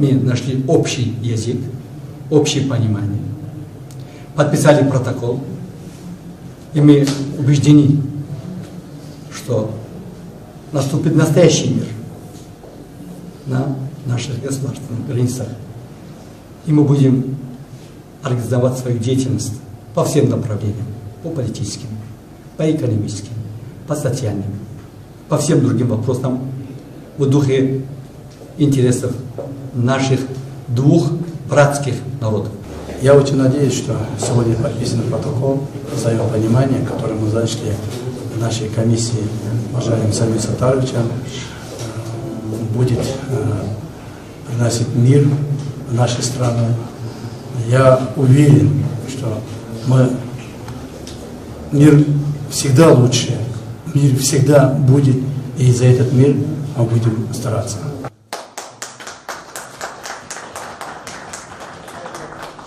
мы нашли общий язык, общее понимание, подписали протокол, и мы убеждены, что наступит настоящий мир на наших государственных границах. И мы будем организовать свою деятельность по всем направлениям, по политическим, по экономическим, по социальным, по всем другим вопросам в духе интересов наших двух братских народов. Я очень надеюсь, что сегодня подписан протокол взаимопонимания, который мы зачли в нашей комиссии уважаемым Самиром Саттаровичем, будет приносить мир в нашей стране. Я уверен, что мир всегда лучше, мир всегда будет, и за этот мир мы будем стараться.